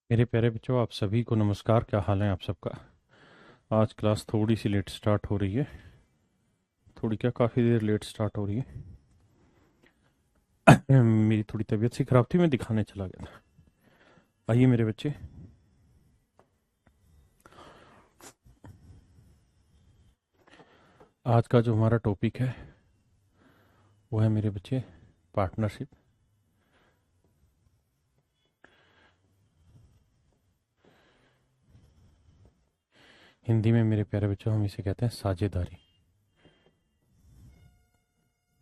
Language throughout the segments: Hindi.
मेरे प्यारे बच्चों, आप सभी को नमस्कार। क्या हाल है आप सबका। आज क्लास थोड़ी सी लेट स्टार्ट हो रही है। थोड़ी क्या, काफ़ी देर लेट स्टार्ट हो रही है। मेरी थोड़ी तबीयत सी खराब थी, मैं दिखाने चला गया था। आइए मेरे बच्चे, आज का जो हमारा टॉपिक है वो है मेरे बच्चे पार्टनरशिप। हिंदी में मेरे प्यारे बच्चों हम इसे कहते हैं साझेदारी।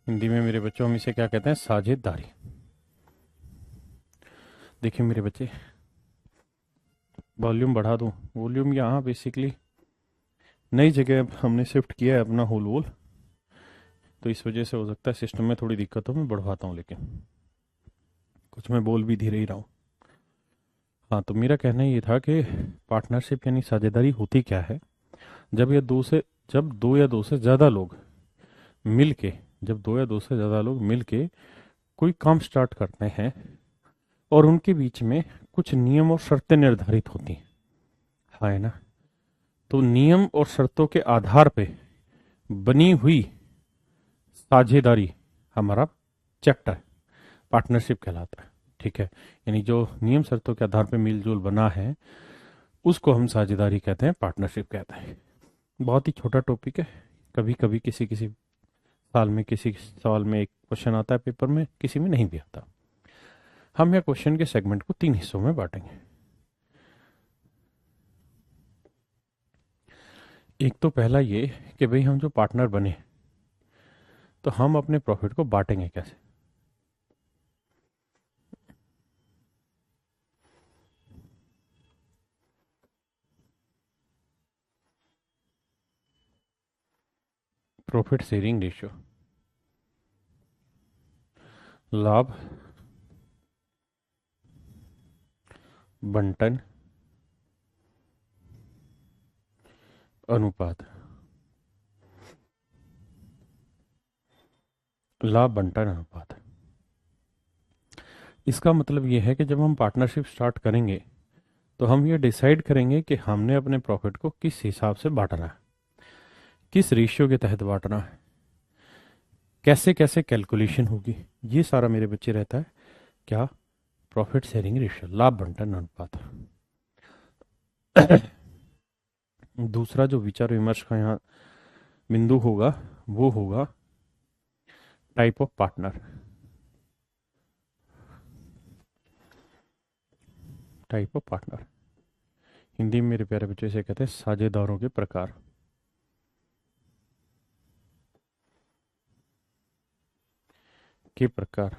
हिंदी में मेरे बच्चों हम इसे क्या कहते हैं? साझेदारी। देखिए मेरे बच्चे, वॉल्यूम बढ़ा दूँ? वॉल्यूम यहाँ बेसिकली नई जगह हमने शिफ्ट किया है अपना होल वोल, तो इस वजह से हो सकता है सिस्टम में थोड़ी दिक्कत हो। मैं बढ़वाता हूँ, लेकिन कुछ मैं बोल भी धीरे ही रहा हूँ। हाँ, तो मेरा कहना ये था कि पार्टनरशिप यानी साझेदारी होती क्या है। जब ये दो से जब दो या दो से ज़्यादा लोग मिल के जब दो या दो से ज़्यादा लोग मिल के कोई काम स्टार्ट करते हैं और उनके बीच में कुछ नियम और शर्तें निर्धारित होती हैं, हाँ है ना। तो नियम और शर्तों के आधार पे बनी हुई साझेदारी हमारा चैप्टर पार्टनरशिप कहलाता है। ठीक है, यानी जो नियम शर्तों के आधार पे मिलजुल बना है उसको हम साझेदारी कहते हैं, पार्टनरशिप कहते हैं। बहुत ही छोटा टॉपिक है। कभी कभी किसी किसी साल में किसी सवाल में एक क्वेश्चन आता है पेपर में, किसी में नहीं भी आता। हम यह क्वेश्चन के सेगमेंट को 3 हिस्सों में बांटेंगे। एक तो पहला ये कि भाई हम जो पार्टनर बने तो हम अपने प्रॉफिट को बांटेंगे कैसे। प्रॉफिट शेयरिंग रेशियो, लाभ बंटन अनुपात। लाभ बंटन अनुपात, इसका मतलब यह है कि जब हम पार्टनरशिप स्टार्ट करेंगे तो हम ये डिसाइड करेंगे कि हमने अपने प्रॉफिट को किस हिसाब से बांटना है, किस रेशियो के तहत बांटना है, कैसे कैसे कैलकुलेशन होगी। ये सारा मेरे बच्चे रहता है क्या? प्रॉफिट शेयरिंग रेशियो, लाभ बंटन अनुपात। दूसरा जो विचार विमर्श का यहाँ बिंदु होगा वो होगा type of partner. Type of partner, Hindi में मेरे प्यारे बच्चे इसे कहते हैं साझेदारों के प्रकार। के प्रकार,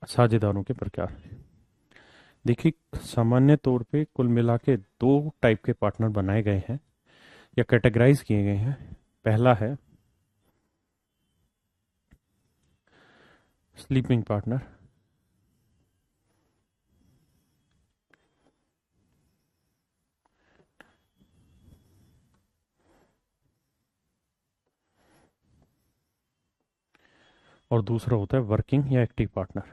साझेदारों के प्रकार। देखिए, सामान्य तौर पे कुल मिला के 2 टाइप के पार्टनर बनाए गए हैं या कैटेगराइज किए गए हैं। पहला है स्लीपिंग पार्टनर, और दूसरा होता है वर्किंग या एक्टिव पार्टनर।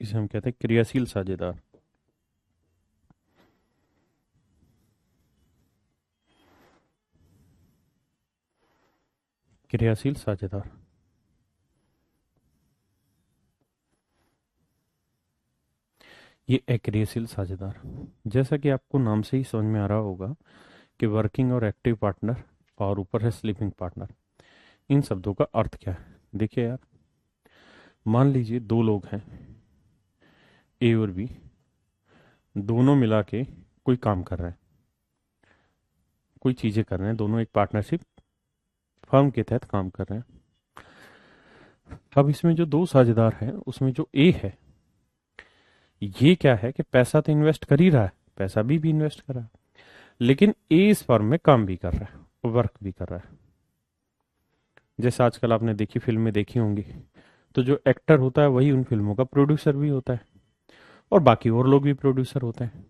इसे हम कहते हैं क्रियाशील साझेदार। क्रियाशील साझेदार, ये अक्रियाशील साझेदार। जैसा कि आपको नाम से ही समझ में आ रहा होगा कि वर्किंग और एक्टिव पार्टनर और ऊपर है स्लीपिंग पार्टनर, इन शब्दों का अर्थ क्या है। देखिए यार, मान लीजिए 2 लोग हैं, ए और बी, दोनों मिला के कोई काम कर रहे हैं, कोई चीजें कर रहे हैं, दोनों एक पार्टनरशिप फर्म के तहत काम कर रहे हैं। अब इसमें जो 2 साझेदार हैं उसमें जो ए है, ये क्या है कि पैसा तो इन्वेस्ट कर ही रहा है, पैसा भी इन्वेस्ट कर रहा है, लेकिन ए इस फर्म में काम भी कर रहा है, वर्क भी कर रहा है। जैसे आजकल आपने देखी फिल्में देखी होंगी, तो जो एक्टर होता है वही उन फिल्मों का प्रोड्यूसर भी होता है और बाकी और लोग भी प्रोड्यूसर होते हैं।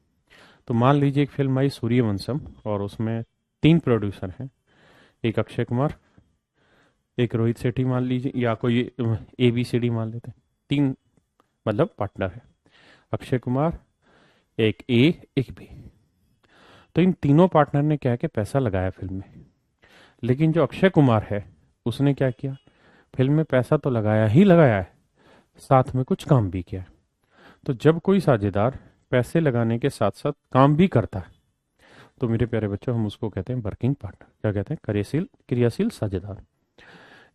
तो मान लीजिए एक फिल्म आई सूर्यवंशम और उसमें 3 प्रोड्यूसर हैं, एक अक्षय कुमार, एक रोहित शेट्टी मान लीजिए, या कोई ABCD मान लेते हैं, 3 मतलब पार्टनर है, अक्षय कुमार, एक A, एक B। तो इन तीनों पार्टनर ने क्या है कि पैसा लगाया फिल्म में, लेकिन जो अक्षय कुमार है उसने क्या किया, फिल्म में पैसा तो लगाया ही लगाया है, साथ में कुछ काम भी किया है। तो जब कोई साझेदार पैसे लगाने के साथ साथ काम भी करता है तो मेरे प्यारे बच्चों हम उसको कहते हैं वर्किंग पार्टनर। क्या कहते हैं? क्रियाशील साझेदार।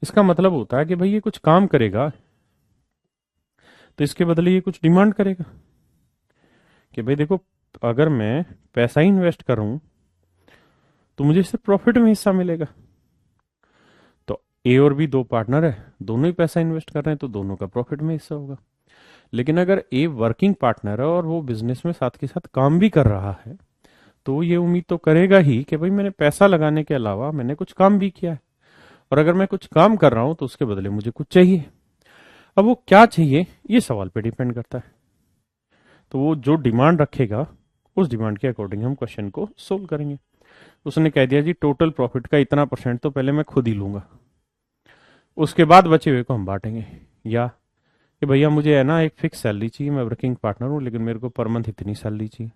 इसका मतलब होता है कि भाई ये कुछ काम करेगा तो इसके बदले ये कुछ डिमांड करेगा कि भाई देखो, अगर मैं पैसा ही इन्वेस्ट कर रहा हूं तो मुझे सिर्फ प्रॉफिट में हिस्सा मिलेगा। तो A और B 2 पार्टनर है, दोनों ही पैसा इन्वेस्ट कर रहे हैं तो दोनों का प्रॉफिट में हिस्सा होगा। लेकिन अगर A वर्किंग पार्टनर है और वो बिजनेस में साथ के साथ काम भी कर रहा है तो ये उम्मीद तो करेगा ही कि भाई मैंने पैसा लगाने के अलावा मैंने कुछ काम भी किया है, और अगर मैं कुछ काम कर रहा हूं तो उसके बदले मुझे कुछ चाहिए। अब वो क्या चाहिए ये सवाल पे डिपेंड करता है। तो वो जो डिमांड रखेगा उस डिमांड के अकॉर्डिंग हम क्वेश्चन को सोल्व करेंगे। उसने कह दिया जी टोटल प्रॉफिट का इतना % तो पहले मैं खुद ही लूंगा, उसके बाद बचे हुए को हम बांटेंगे। या कि भैया मुझे है ना एक फिक्स सैलरी चाहिए, मैं वर्किंग पार्टनर हूं लेकिन मेरे को पर मंथ इतनी सैलरी चाहिए,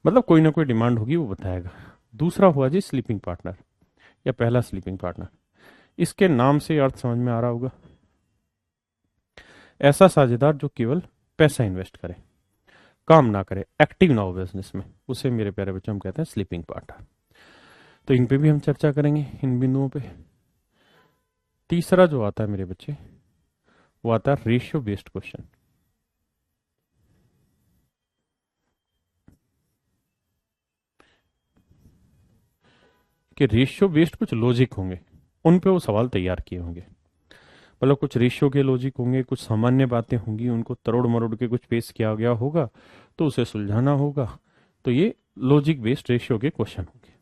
मतलब कोई ना कोई डिमांड होगी वो बताएगा। दूसरा हुआ जी स्लीपिंग पार्टनर, या पहला स्लीपिंग पार्टनर। इसके नाम से अर्थ समझ में आ रहा होगा, ऐसा साझेदार जो केवल पैसा इन्वेस्ट करे, काम ना करे, एक्टिव ना हो बिजनेस में, उसे मेरे प्यारे बच्चों हम कहते हैं स्लीपिंग पार्टनर। तो इन पे भी हम चर्चा करेंगे, इन बिंदुओं पे। तीसरा जो आता है मेरे बच्चे वो आता है रेशियो बेस्ड क्वेश्चन। कि रेशियो बेस्ड कुछ लॉजिक होंगे, उन पे वो सवाल तैयार किए होंगे, मतलब कुछ रेशियो के लॉजिक होंगे, कुछ सामान्य बातें होंगी, उनको तरोड़ मरोड़ के कुछ पेश किया गया होगा तो उसे सुलझाना होगा। तो ये लॉजिक बेस्ड रेशियो के क्वेश्चन होंगे।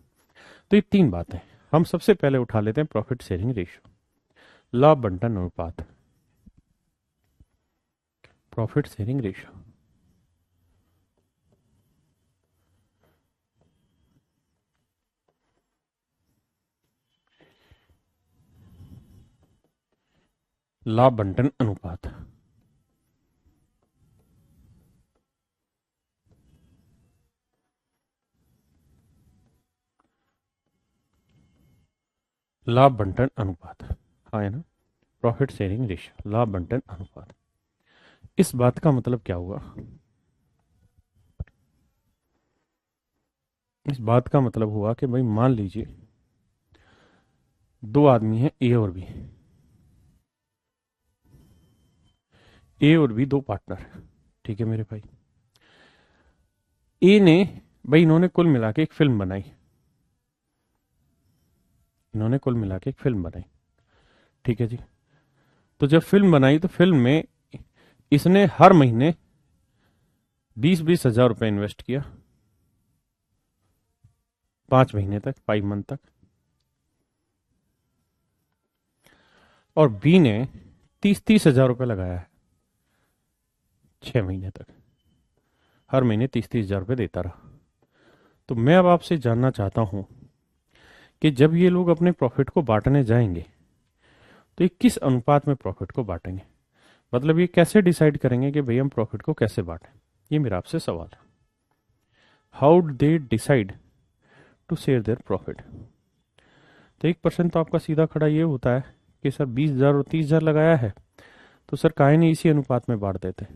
तो ये 3 बातें हम सबसे पहले उठा लेते हैं। प्रॉफिट शेयरिंग रेशियो, लाभ बंटन अनुपात, प्रॉफिट शेयरिंग रेशियो। लाभ बंटन अनुपात। लाभ बंटन अनुपात, हाँ है ना, प्रॉफिट शेयरिंग रेशियो, लाभ बंटन अनुपात। इस बात का मतलब क्या हुआ? इस बात का मतलब हुआ कि भाई मान लीजिए 2 आदमी हैं, A और B। A और B 2 पार्टनर है, ठीक है मेरे भाई। A ने, भाई इन्होंने कुल मिला के एक फिल्म बनाई, इन्होंने कुल मिला के एक फिल्म बनाई, ठीक है जी। तो जब फिल्म बनाई तो फिल्म में इसने हर महीने 20-20 हजार रुपए इन्वेस्ट किया, 5 महीने तक, 5 मंथ तक। और बी ने 30-30 हजार रुपए लगाया है 6 महीने तक, हर महीने 30-30 हजार रुपए देता रहा। तो मैं अब आपसे जानना चाहता हूं कि जब ये लोग अपने प्रॉफिट को बांटने जाएंगे तो ये किस अनुपात में प्रॉफिट को बांटेंगे, मतलब ये कैसे डिसाइड करेंगे कि भाई हम प्रॉफिट को कैसे बांटें? ये मेरा आपसे सवाल है। How they decide to share their profit? तो 1% तो आपका सीधा खड़ा ये होता है कि सर 20 हजार और 30 हजार लगाया है तो सर काहे नहीं इसी अनुपात में बांट देते।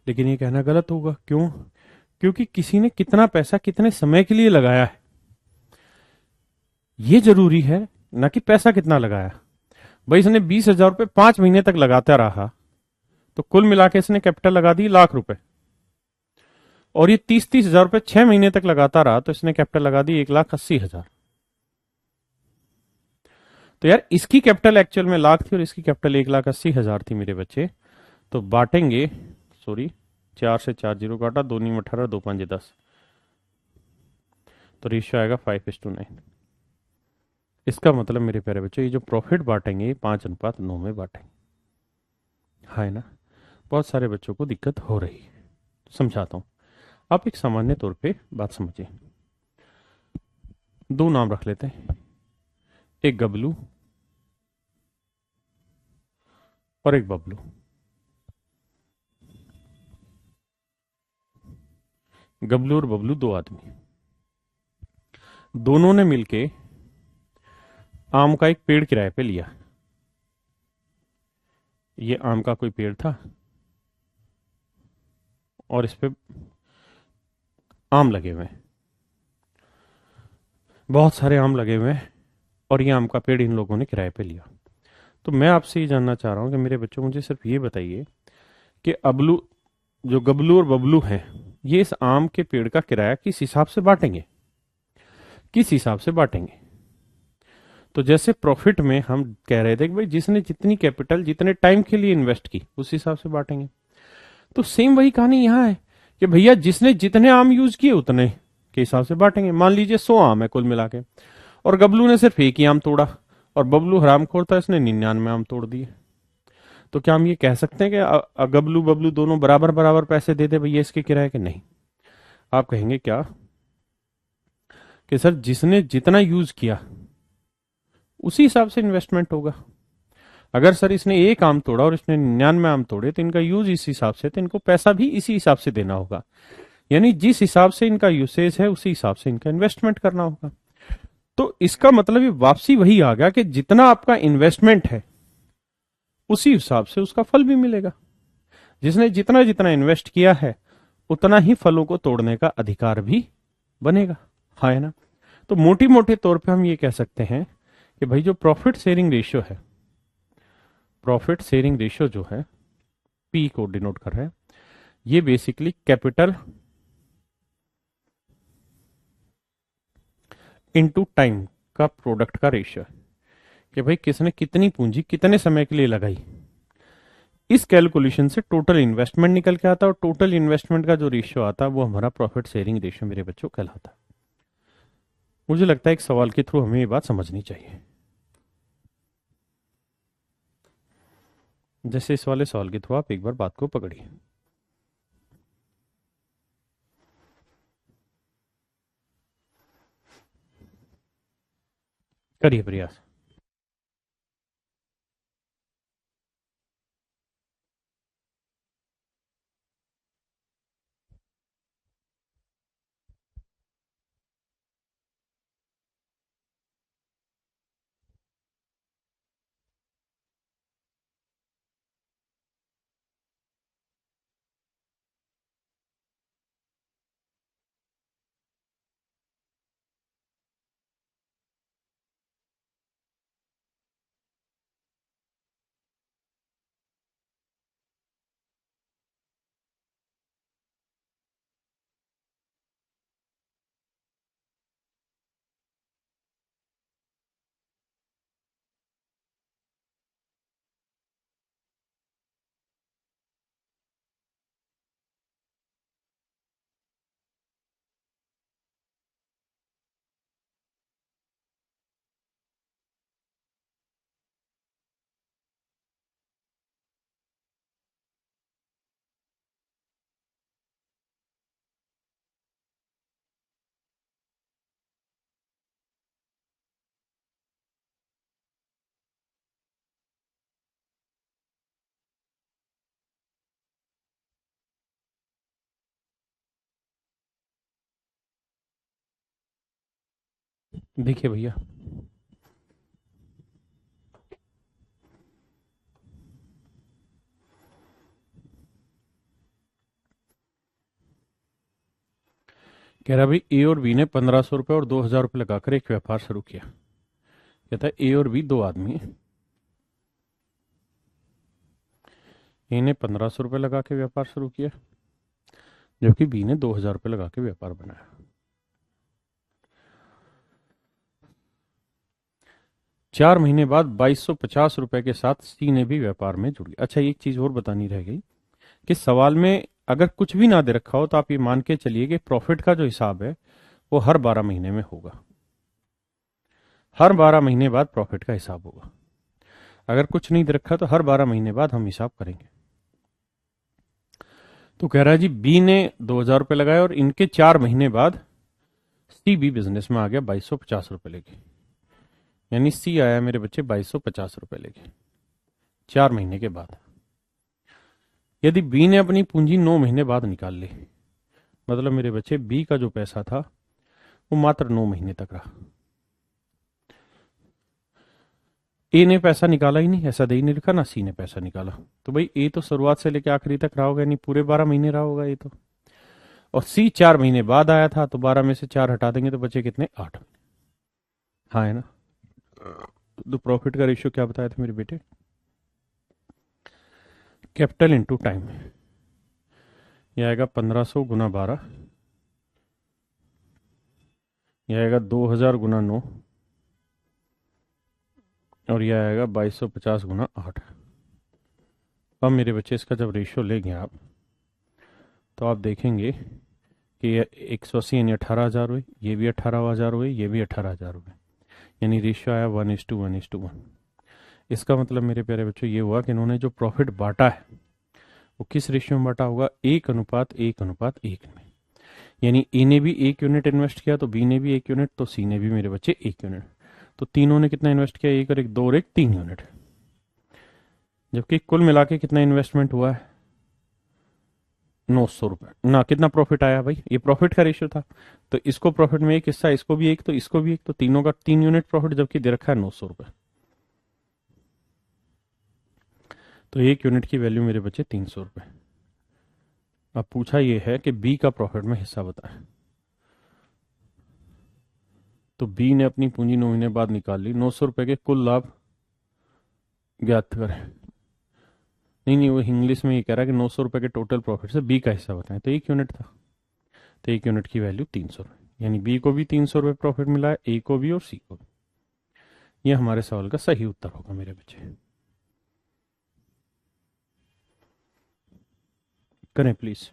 लेकिन ये कहना गलत होगा, क्यों? क्योंकि किसी ने कितना पैसा कितने समय के लिए लगाया है ये जरूरी है, ना कि पैसा कितना लगाया। भाई इसने 20 हजार रुपए 5 महीने तक लगाता रहा तो कुल मिला के इसने कैपिटल लगा दी ₹1,00,000, और ये 30-30 हजार रुपए 6 महीने तक लगाता रहा तो इसने कैपिटल लगा दी 1,80,000। तो यार इसकी कैपिटल एक्चुअल में लाख थी और इसकी कैपिटल 1,80,000 थी मेरे बच्चे। तो बांटेंगे, सॉरी 4 से 4 जीरो काटा, 2 नीम 18, 2 5 10, तो रेशियो आएगा 5:9। इसका मतलब मेरे प्यारे बच्चों ये जो प्रॉफिट बांटेंगे ये 5:9 में बांटेंगे, है ना। बहुत सारे बच्चों को दिक्कत हो रही है, समझाता हूं। आप एक सामान्य तौर पे बात समझिए, दो नाम रख लेते हैं, एक गबलू और एक बबलू। गबलू और बबलू दो आदमी, दोनों ने मिलके आम का एक पेड़ किराए पे लिया। ये आम का कोई पेड़ था और इस पे आम लगे हुए हैं, बहुत सारे आम लगे हुए हैं, और ये आम का पेड़ इन लोगों ने किराए पे लिया। तो मैं आपसे ये जानना चाह रहा हूं कि मेरे बच्चों, मुझे सिर्फ ये बताइए कि अबलू, जो गबलू और बबलू हैं, ये इस आम के पेड़ का किराया किस हिसाब से बांटेंगे, किस हिसाब से बांटेंगे? तो जैसे प्रॉफिट में हम कह रहे थे कि भाई जिसने जितनी कैपिटल जितने टाइम के लिए इन्वेस्ट की उस हिसाब से बांटेंगे, तो सेम वही कहानी यहां है कि भैया जिसने जितने आम यूज किए उतने के हिसाब से बांटेंगे। मान लीजिए 100 आम है कुल मिला के, और गबलू ने सिर्फ एक ही आम तोड़ा, और बबलू हरामखोर था, इसने 99 आम तोड़ दिए। तो क्या हम ये कह सकते हैं कि गबलू बबलू दोनों बराबर बराबर पैसे दे दे भैया इसके किराए के? नहीं। आप कहेंगे क्या कि सर जिसने जितना यूज किया उसी हिसाब से इन्वेस्टमेंट होगा। अगर सर इसने एक आम तोड़ा और इसने 99 आम तोड़े तो इनका यूज इस हिसाब से, तो इनको पैसा भी इसी हिसाब से देना होगा। यानी जिस हिसाब से इनका यूसेज है उसी हिसाब से इनका इन्वेस्टमेंट करना होगा। तो इसका मतलब ये वापसी वही आ गया कि जितना आपका इन्वेस्टमेंट है उसी हिसाब से उसका फल भी मिलेगा। जिसने जितना जितना इन्वेस्ट किया है उतना ही फलों को तोड़ने का अधिकार भी बनेगा, है ना? तो मोटी मोटे तौर पे हम ये कह सकते हैं कि भाई जो प्रॉफिट शेयरिंग रेशियो है, प्रॉफिट शेयरिंग रेशियो जो है, पी को डिनोट कर रहा है, ये बेसिकली कैपिटल इनटू टाइम का प्रोडक्ट का रेशियो है कि भाई किसने कितनी पूंजी कितने समय के लिए लगाई। इस कैलकुलेशन से टोटल इन्वेस्टमेंट निकल के आता है, और टोटल इन्वेस्टमेंट का जो रेशियो आता है वो हमारा प्रॉफिट शेयरिंग रेशियो मेरे बच्चों कहलाता है। मुझे लगता है एक सवाल के थ्रू हमें ये बात समझनी चाहिए। जैसे इस वाले सवाल के थ्रू आप एक बार बात को पकड़िए। करिए प्रयास। देखिए भैया, कह रहा भाई ए और बी ने 1500 रुपये और 2000 रुपये लगाकर एक व्यापार शुरू किया। कहता है ए और बी दो आदमी है, ए ने 1500 रुपये लगा के व्यापार शुरू किया, जबकि बी ने 2000 रुपये लगा के व्यापार बनाया। 4 महीने बाद 2250 रुपए के साथ सी ने भी व्यापार में जुड़ गया। अच्छा, एक चीज और बतानी रह गई कि सवाल में अगर कुछ भी ना दे रखा हो तो आप ये मान के चलिए कि प्रॉफिट का जो हिसाब है वो हर 12 महीने में होगा। हर 12 महीने बाद प्रॉफिट का हिसाब होगा। अगर कुछ नहीं दे रखा तो हर 12 महीने बाद हम हिसाब करेंगे। तो कह रहा है जी बी ने 2,000 रुपये लगाए और इनके 4 महीने बाद सी बी बिजनेस में आ गया 2,250 रुपये लेके। यानी सी आया मेरे बच्चे 2,250 रुपये लेके 4 महीने के बाद। यदि बी ने अपनी पूंजी 9 महीने बाद निकाल ली, मतलब मेरे बच्चे बी का जो पैसा था वो मात्र 9 महीने तक रहा। ए ने पैसा निकाला ही नहीं, ऐसा दे ही नहीं लिखा ना सी ने पैसा निकाला, तो भाई ए तो शुरुआत से लेकर आखिरी तक रहा होगा, यानी पूरे 12 महीने रहा होगा ये तो। और सी 4 महीने बाद आया था, तो 12 में से 4 हटा देंगे तो बचे कितने, 8। हाँ है ना। तो प्रॉफिट का रेशियो क्या बताया था मेरे बेटे, कैपिटल इंटू टाइम। यह आएगा 1500 गुना 12, यह आएगा 2000 गुना 9, और यह आएगा 2250 गुना 8। अब मेरे बच्चे इसका जब रेशियो लेंगे आप, तो आप देखेंगे कि ये 180 यानी 18,000 हुए, ये भी 18,000 हुए, ये भी 18,000 हुए, यानी रेशियो आया 1:1:1। इसका मतलब मेरे प्यारे बच्चों ये हुआ कि इन्होंने जो प्रॉफिट बांटा है वो किस रेशियो में बांटा होगा, 1:1:1 में। यानी ए ने भी 1 यूनिट इन्वेस्ट किया, तो बी ने भी 1 यूनिट, तो सी ने भी मेरे बच्चे 1 यूनिट। तो तीनों ने कितना इन्वेस्ट किया, 1 और 1 2 और 1 3 यूनिट। जबकि कुल मिला के कितना इन्वेस्टमेंट हुआ है, 900 रुपये ना। कितना प्रॉफिट आया भाई, ये प्रॉफिट का रेशियो था, तो इसको प्रॉफिट में एक हिस्सा, इसको भी एक, तो इसको भी एक, तो तीनों का 3 यूनिट प्रॉफिट, जबकि दे रखा है 900 रुपये। तो 1 यूनिट की वैल्यू मेरे बच्चे 300 रुपये। अब पूछा ये है कि बी का प्रॉफिट में हिस्सा बताएं, तो बी ने अपनी पूंजी 9 महीने बाद निकाल ली, 900 रुपये के कुल लाभ ज्ञात करें। नहीं नहीं, वो इंग्लिश में ये कह रहा है कि 900 रुपये के टोटल प्रॉफिट से बी का हिस्सा बताएं, तो 1 यूनिट था, तो 1 यूनिट की वैल्यू 300 रुपये, यानी बी को भी 300 रुपये प्रॉफिट मिला है, ए को भी और सी को भी। ये हमारे सवाल का सही उत्तर होगा मेरे बच्चे। करें प्लीज।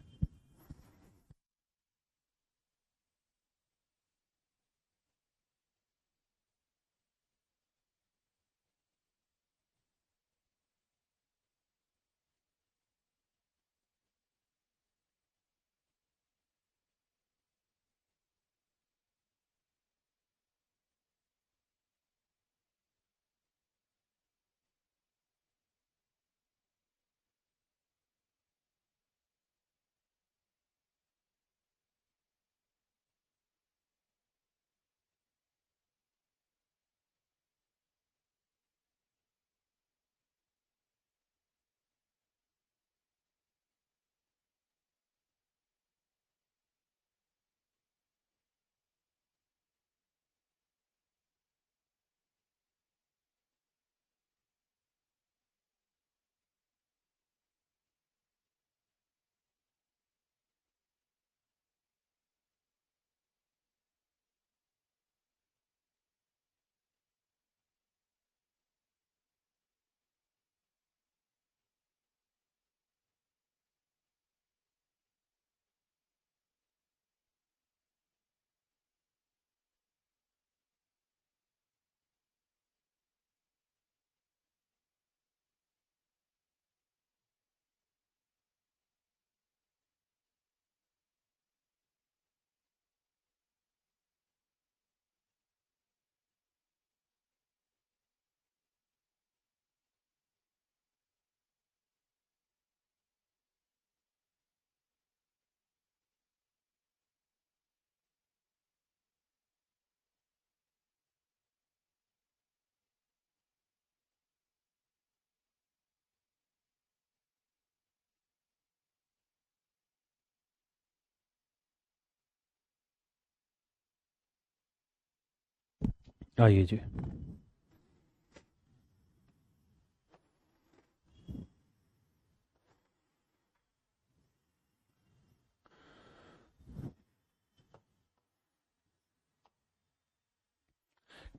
आइए जी।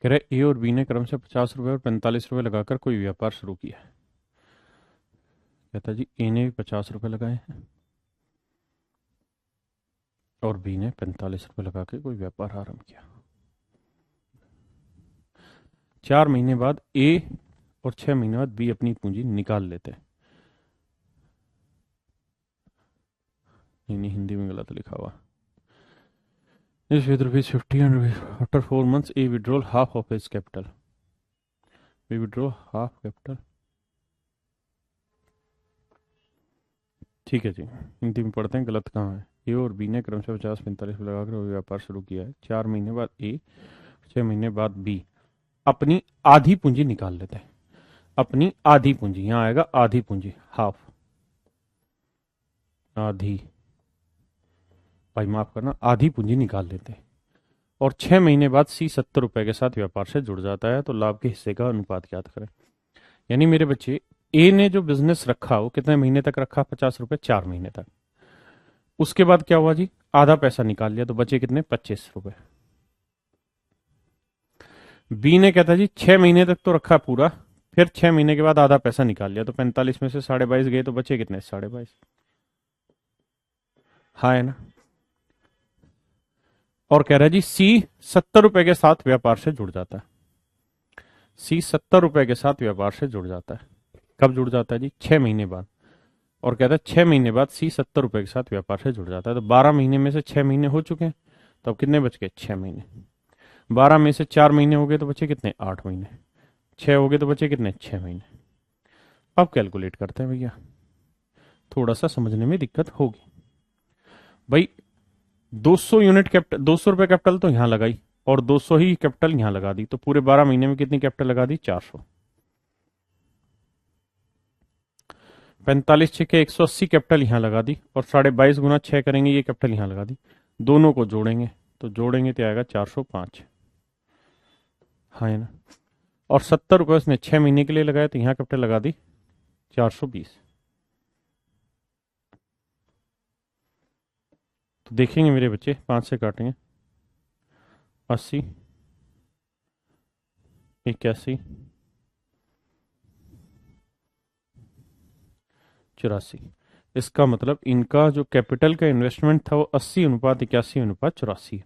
कह रहे ए और बी ने क्रम से 50 रुपये और 45 रुपये लगाकर कोई व्यापार शुरू किया है। कहता जी ए ने भी 50 रुपये लगाए हैं और बी ने 45 रुपये लगा के कोई व्यापार आरंभ किया। 4 महीने बाद ए और 6 महीने बाद बी अपनी पूंजी निकाल लेते हैं। नहीं नहीं, हिंदी में गलत लिखा हुआ। इस with rupees 50 after 4 months a withdrawal half of his capital. We withdraw half capital. ठीक है जी, हिंदी में पढ़ते हैं गलत कहाँ है। ए और बी ने क्रमशः 50-45 लगाकर व्यापार शुरू किया है। 4 महीने बाद ए, 6 महीने बाद बी अपनी आधी पूंजी निकाल लेते हैं। अपनी आधी पूंजी, यहां आएगा आधी पूंजी, हाफ, आधी, भाई माफ करना, आधी पूंजी निकाल लेते हैं। और 6 महीने बाद सी 70 रुपए के साथ व्यापार से जुड़ जाता है, तो लाभ के हिस्से का अनुपात ज्ञात करें। यानी मेरे बच्चे, ए ने जो बिजनेस रखा वो कितने महीने तक रखा, 50 रुपए, 4 महीने तक। उसके बाद क्या हुआ जी, आधा पैसा निकाल लिया तो बचे कितने, 25 रुपए। बी ने कहता जी 6 महीने तक तो रखा पूरा, फिर 6 महीने के बाद आधा पैसा निकाल लिया, तो 45 में से 22.5 गए तो बचे कितने, 22.5। हाँ है ना। और कह रहा है जी सी 70 रुपए के साथ व्यापार से जुड़ जाता है। सी 70 रुपए के साथ व्यापार से जुड़ जाता है। कब जुड़ जाता है जी, 6 महीने बाद। और कहता है 6 महीने बाद सी 70 रुपए के साथ व्यापार से जुड़ जाता है। तो 12 महीने में से 6 महीने हो चुके हैं, तो अब कितने बच गए, 6 महीने। 12 में से 4 महीने हो गए तो बचे कितने, 8 महीने। 6 हो गए तो बचे कितने, 6 महीने। अब कैलकुलेट करते हैं भैया, थोड़ा सा समझने में दिक्कत होगी भाई। 200 यूनिट कैपिटल, 200 रुपए कैपिटल तो यहां लगाई, और 200 ही कैपिटल यहां लगा दी, तो पूरे 12 महीने में कितनी कैपिटल लगा दी, 400। 45 छः 180 कैपिटल यहां लगा दी, और 22.5 गुना 6 करेंगे, ये कैपिटल यहां लगा दी। दोनों को जोड़ेंगे, तो जोड़ेंगे तो आएगा 405। हाँ है ना। और 70 रुपए उसने 6 महीने के लिए लगाया, तो यहां कैपिटल लगा दी 420। तो देखेंगे मेरे बच्चे, 5 से काटेंगे, 80, 81, 84। इसका मतलब इनका जो कैपिटल का इन्वेस्टमेंट था वो 80:81:84 है।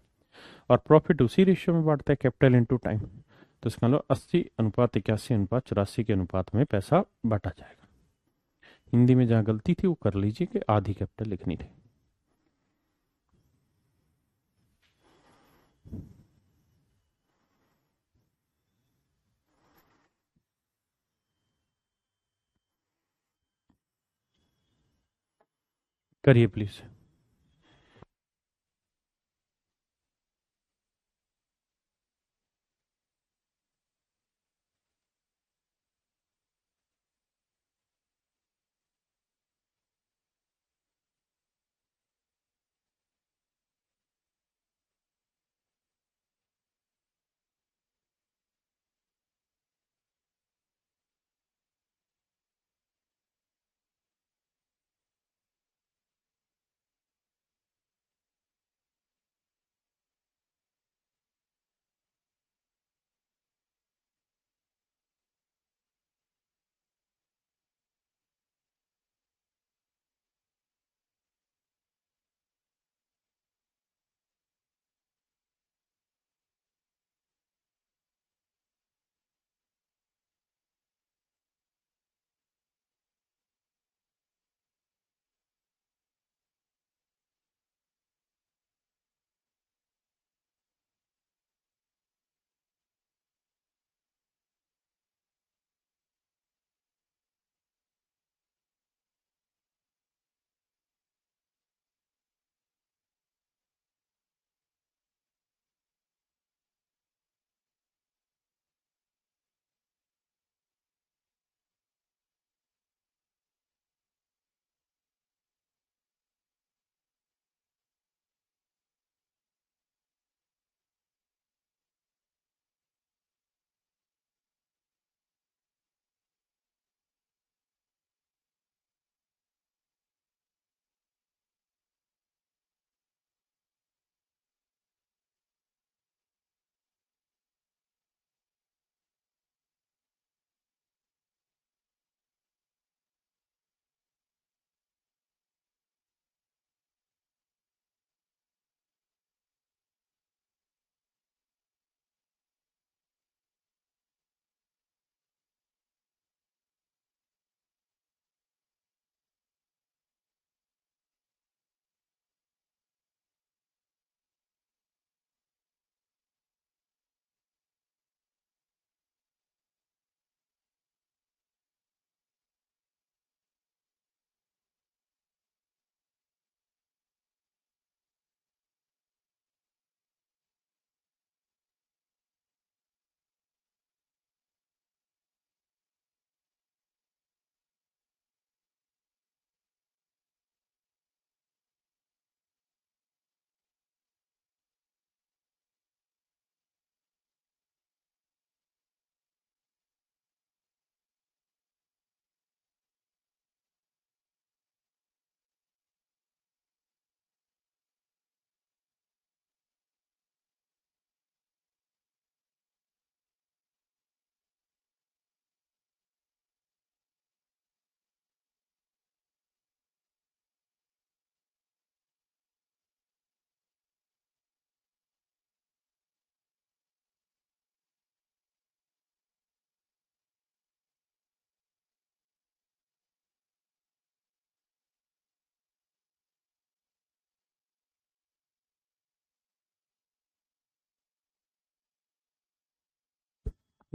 और प्रॉफिट उसी रेशियो में बांटता है, कैपिटल इनटू टाइम। तो इसका मतलब 80:81:84 के अनुपात में पैसा बांटा जाएगा। हिंदी में जहां गलती थी वो कर लीजिए कि आधी कैपिटल लिखनी थी। करिए प्लीज।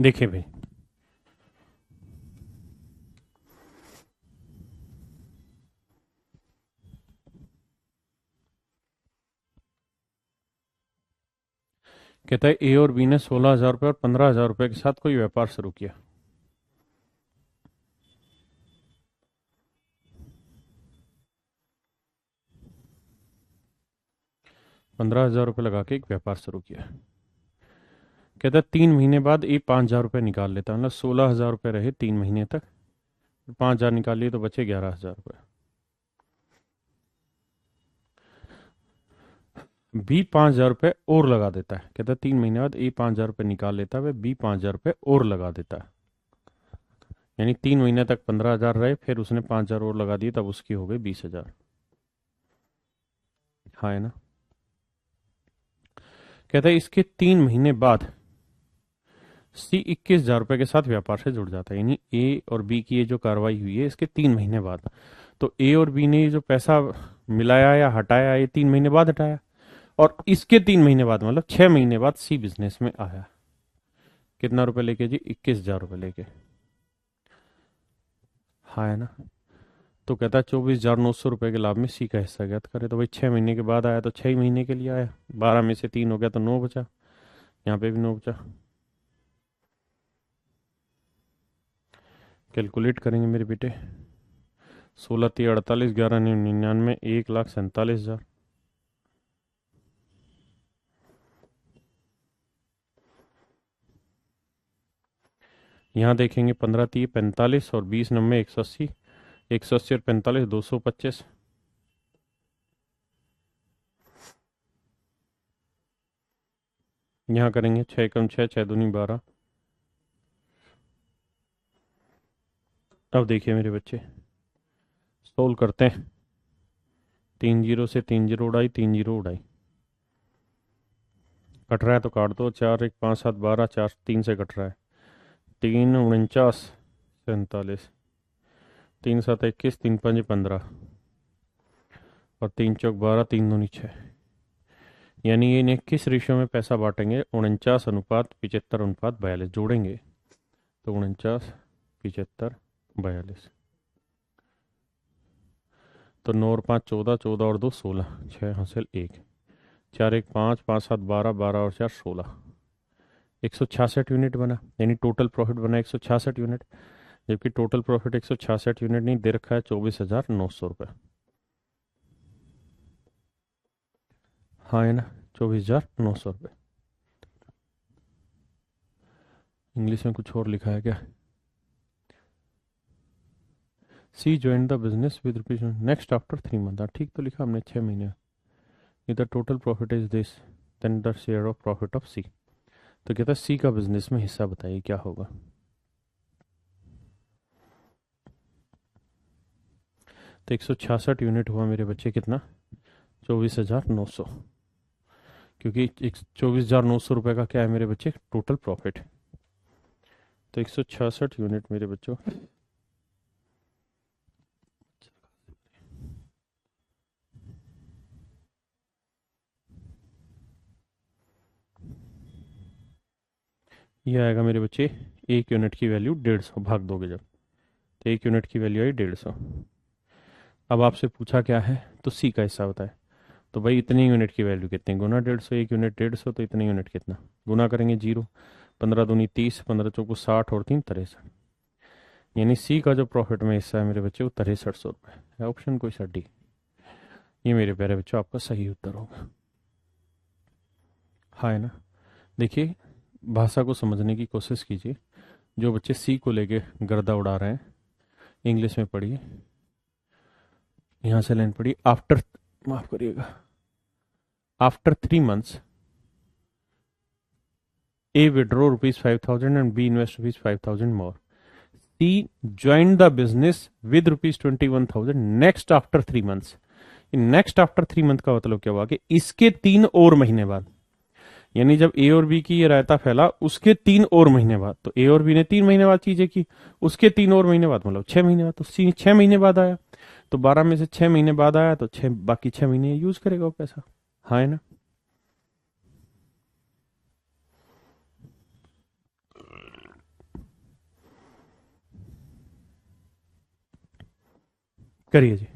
देखिए भाई, कहता है ए और बी ने 16,000 रुपये और 15,000 रुपये के साथ कोई व्यापार शुरू किया। 15,000 रुपये लगा के एक व्यापार शुरू किया। कहता है 3 महीने बाद ए 5,000 रुपये निकाल लेता, मतलब 16,000 रुपये रहे 3 महीने तक, 5,000 निकाल लिए तो बचे 11,000 रुपये। बी 5,000 रुपये और लगा देता है। कहता है 3 महीने बाद ए 5,000 रुपये निकाल लेता है, वह बी 5,000 रुपये और लगा देता है। यानी 3 महीने तक 15,000 रहे, फिर उसने 5,000 और लगा दिए, तब उसकी हो गई 20,000। हाँ है ना। कहता है इसके 3 महीने बाद सी 21,000 रुपये के साथ व्यापार से जुड़ जाता है। यानी ए और बी की ये जो कार्रवाई हुई है इसके 3 महीने बाद, तो ए और बी ने ये जो पैसा मिलाया या हटाया, ये 3 महीने बाद हटाया, और इसके 3 महीने बाद मतलब 6 महीने बाद सी बिजनेस में आया। कितना रुपए लेके जी? 21,000 रुपये लेके। हाँ है ना। तो कहता है 24,900 रुपये के लाभ में सी का हिस्सा ज्ञात करे। तो भाई 6 महीने के बाद आया तो 6 महीने के लिए आया, 12 में से 3 हो गया तो 9 बचा, यहाँ पे भी 9 बचा। कैलकुलेट करेंगे मेरे बेटे। 16×3 = 48, 11×9 = 99, 1,47,000। यहाँ देखेंगे 15×3 = 45 और 20×9 = 180, 180 और 45 225। यहाँ करेंगे 6×6 6×2 = 12। अब देखिए मेरे बच्चे, सोल्व करते हैं। 3 जीरो से 3 जीरो उड़ाई, 3 जीरो उड़ाई, कट रहा है तो काट दो। 4 1 5 7 12, 4 3 से कट रहा है। 3 49 47, 3 7 21, 3 5 15 और 3 चौक 12, 3 दूनी 6। यानी ये किस रेशियो में पैसा बांटेंगे? 49:75:42 जोड़ेंगे तो 49:75:42। तो 9 और 5 14, 14 और 2 16, 6 हासिल 1, 4 1 5, 5 7 12, 12 और 4 16, 166 यूनिट बना। यानी टोटल प्रॉफिट बना 166 यूनिट, जबकि टोटल प्रॉफिट 166 यूनिट नहीं दे रखा है, 24,900 रुपये। हाँ है ना, 24,900 रुपये। इंग्लिश में कुछ और लिखा है क्या? C join the business with rupees next after 3 month. ठीक तो लिखा हमने, 6 महीने। इधर total profit is this, then the share of profit of C. तो कहता है सी का बिजनेस में हिस्सा बताइए क्या होगा। तो 166 यूनिट हुआ मेरे बच्चे, कितना? 24,900, क्योंकि 24,900 रुपये का क्या है मेरे बच्चे? Total profit. तो 166 यूनिट मेरे बच्चों, ये आएगा मेरे बच्चे, 1 यूनिट की वैल्यू 150 भाग दोगे जब, तो 1 यूनिट की वैल्यू आई 150। अब आपसे पूछा क्या है? तो सी का हिस्सा बताए। तो भाई इतनी यूनिट की वैल्यू कितनी? गुना 150, 1 यूनिट 150, तो इतनी यूनिट कितना? गुना करेंगे 0, 15 दूनी 30, 15 चौको 60 और 3 63। यानी सी का जो प्रॉफिट में हिस्सा है मेरे बच्चे वो 6300 रुपये है। ऑप्शन कोई सा डी। ये मेरे प्यारे बच्चों आपका सही उत्तर होगा। हाँ है ना। देखिए, भाषा को समझने की कोशिश कीजिए। जो बच्चे सी को लेके गर्दा उड़ा रहे हैं, इंग्लिश में पढ़िए। यहाँ से लाइन पढ़िए, आफ्टर, माफ करिएगा, after 3 months A withdraw ₹5,000 and B invest ₹5,000 more. C joined the business with ₹21,000 next after 3 months. Next after 3 month का मतलब क्या हुआ कि इसके 3 और महीने बाद, यानी जब ए और बी की ये रायता फैला उसके 3 और महीने बाद, तो ए और बी ने 3 महीने बाद चीजें की, उसके 3 और महीने बाद मतलब 6 महीने बाद, तो सी 6 महीने बाद आया, तो 12 में से 6 महीने बाद आया, तो बाकी 6 महीने यूज करेगा वो पैसा। हाँ है ना। करिए जी।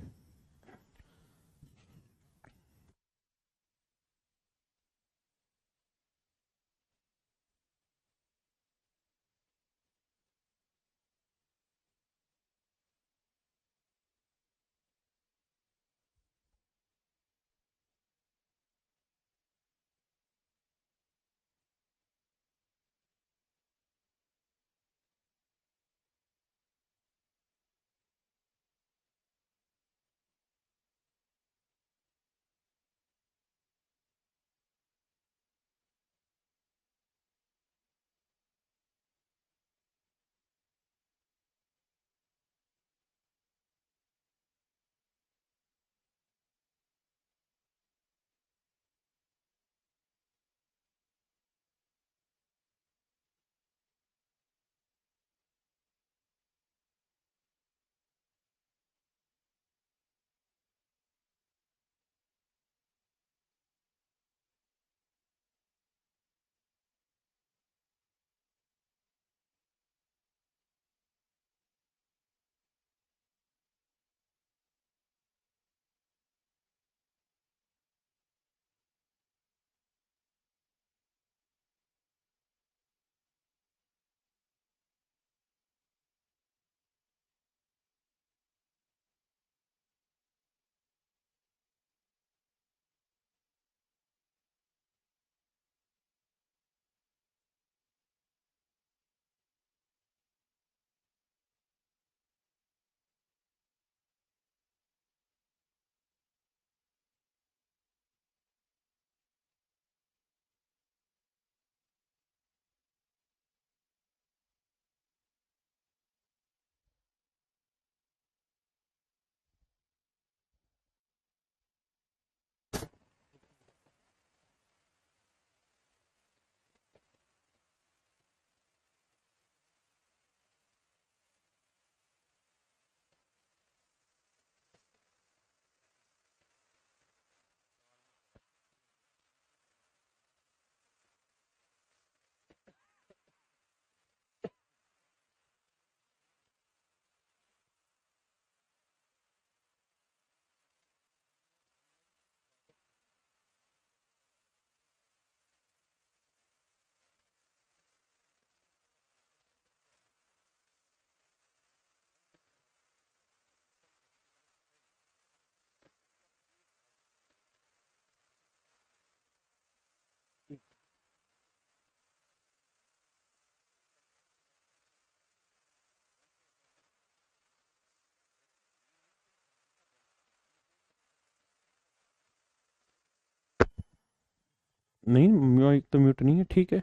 नहीं, माइक तो म्यूट नहीं है, ठीक है।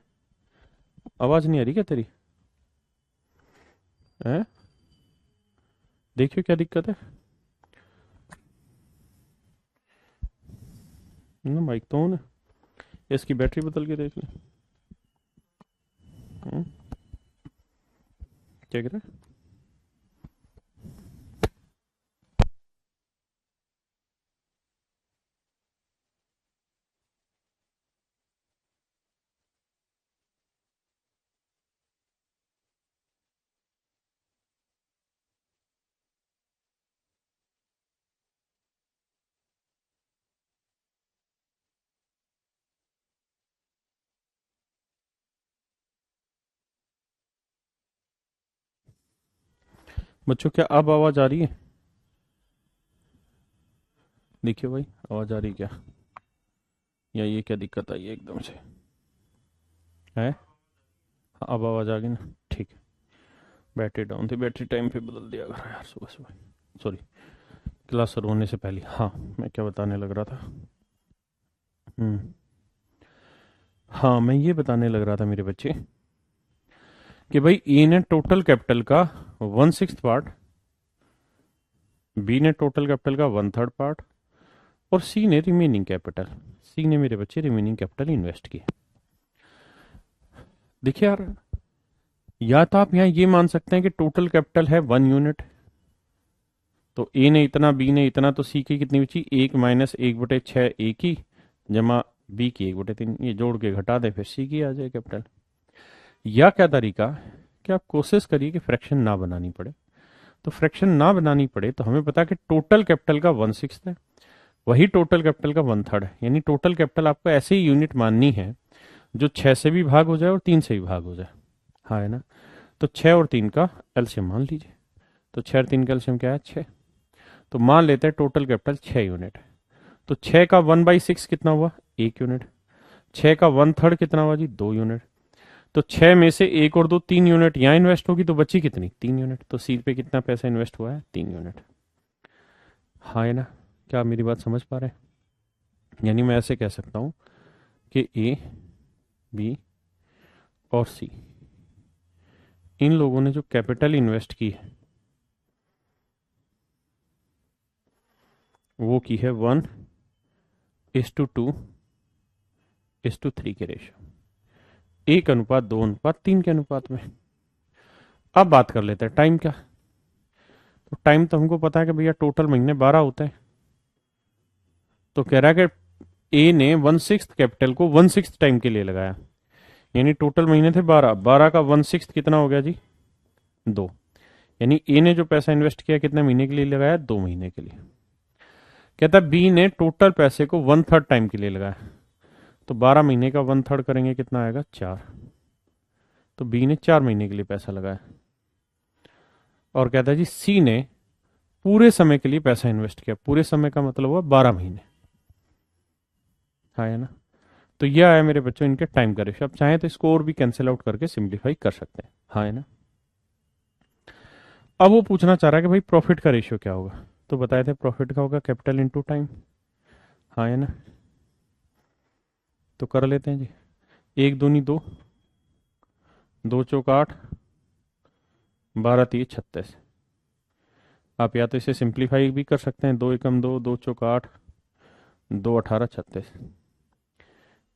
आवाज नहीं आ रही क्या तेरी? है? देखियो क्या दिक्कत है ना। माइक तो ऑन है। इसकी बैटरी बदल के देख ले। हम्म, क्या कह रहा है? बच्चों क्या अब आवाज आ रही है? देखियो भाई, आवाज आ रही है क्या? या ये क्या दिक्कत आई है एकदम से? है? हाँ, अब आवाज आ गई ना, ठीक है। बैटरी डाउन थी, बैटरी टाइम पे बदल दिया करो यार, सुबह सुबह। सॉरी, क्लास शुरू होने से पहले। हाँ, मैं क्या बताने लग रहा था? हम्म। हाँ, मैं ये बताने लग रहा था मेरे बच्चे कि भाई ए ने टोटल कैपिटल का 1/6 पार्ट, बी ने टोटल कैपिटल का 1/3 पार्ट, और सी ने रिमेनिंग कैपिटल, सी ने मेरे बच्चे रिमेनिंग कैपिटल इन्वेस्ट किए। देखिए यार, या तो आप यहाँ ये मान सकते हैं कि टोटल कैपिटल है 1 यूनिट, तो ए ने इतना, बी ने इतना, तो सी की कितनी बची? 1 - 1/6 ए की, जमा बी की 1/3, ये जोड़ के घटा दे, फिर सी की आ जाए कैपिटल। या क्या तरीका कि आप कोशिश करिए कि फ्रैक्शन ना बनानी पड़े, तो फ्रैक्शन ना बनानी पड़े तो हमें पता है कि टोटल कैपिटल का 1/6 है, वही टोटल कैपिटल का 1/3 है। यानी टोटल कैपिटल आपको ऐसे ही यूनिट माननी है जो 6 से भी भाग हो जाए और 3 से भी भाग हो जाए। हाँ है ना। तो 6 और 3 का एलसीएम मान लीजिए। तो 6 और 3 का एलसीएम क्या है? 6। तो मान लेते हैं टोटल कैपिटल 6 यूनिट है। तो 6 का 1/6 कितना हुआ? 1 यूनिट। 6 का 1/3 कितना हुआ जी? 2 यूनिट। तो 6 में से 1 और 2 3 यूनिट यहाँ इन्वेस्ट होगी, तो बची कितनी? 3 यूनिट। तो सी पे कितना पैसा इन्वेस्ट हुआ है? 3 यूनिट। हाँ है ना। क्या आप मेरी बात समझ पा रहे हैं? यानी मैं ऐसे कह सकता हूँ कि ए, बी और सी, इन लोगों ने जो कैपिटल इन्वेस्ट की है वो की है 1:2:3 के रेशियो, 1:2:3 के अनुपात में। अब बात कर लेते हैं टाइम क्या। तो टाइम तो हमको पता है कि भैया टोटल महीने 12 होते हैं। तो कह रहा है कि ए ने 1/6 कैपिटल को 1/6 टाइम के लिए लगाया, यानी टोटल महीने थे 12, 12 का 1/6 कितना हो गया जी? 2। यानी ए ने जो पैसा इन्वेस्ट किया कितने महीने के लिए लगाया? 2 महीने के लिए। कहता है बी ने टोटल पैसे को 1/3 टाइम के लिए लगाया। तो 12 महीने का 1/3 करेंगे कितना आएगा? 4। तो बी ने 4 महीने के लिए पैसा लगाया। और कहता है जी सी ने पूरे समय के लिए पैसा इन्वेस्ट किया। पूरे समय का मतलब हुआ 12 महीने। हाँ है ना। तो यह आया मेरे बच्चों इनके टाइम का रेशियो। आप चाहें तो इसको और भी कैंसिल आउट करके सिंप्लीफाई कर सकते हैं। हाँ है ना। अब वो पूछना चाह रहा है कि भाई प्रॉफिट का रेशियो क्या होगा। तो बताए थे प्रॉफिट का होगा कैपिटल इंटू टाइम। हाँ है ना। तो कर लेते हैं जी। 1 दूनी 2, 2 चौक 8, 12 3 36। आप या तो इसे सिंप्लीफाई भी कर सकते हैं, 2 एकम 2, 2 चौक 8, 2 18 36।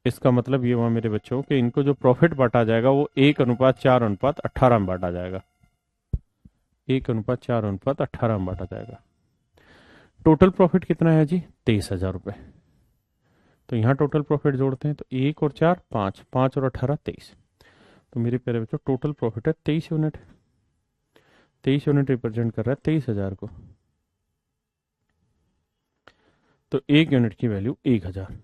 इसका मतलब ये हुआ मेरे बच्चों कि इनको जो प्रॉफिट बांटा जाएगा वो 1:4:18 में बांटा जाएगा। 1:4:18 में बांटा जाएगा। टोटल प्रॉफिट कितना है जी? 23,000 रुपये। तो यहाँ टोटल प्रॉफिट जोड़ते हैं तो 1 और 4 5, 5 और 18 23। तो मेरे प्यारे बच्चों टोटल प्रॉफिट है 23 यूनिट। 23 यूनिट रिप्रेजेंट कर रहा है 23,000 को। तो 1 यूनिट की वैल्यू 1,000।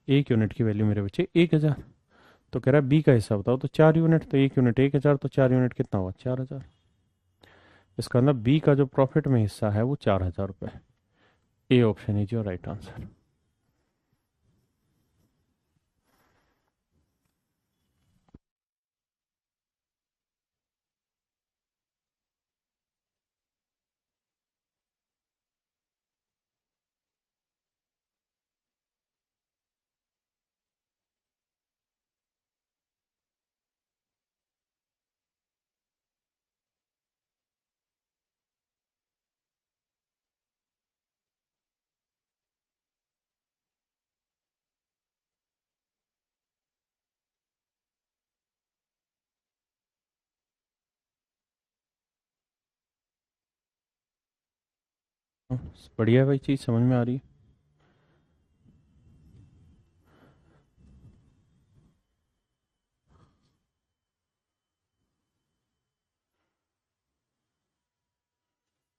1 यूनिट की वैल्यू मेरे बच्चे 1,000। तो कह रहा है बी का हिस्सा बताओ। तो 4 यूनिट। तो 1 यूनिट 1,000, तो 4 यूनिट कितना हुआ? 4,000। इसका मतलब बी का जो प्रॉफिट में हिस्सा है वो 4,000 रुपये। A option is your right answer. बढ़िया है भाई, चीज समझ में आ रही है।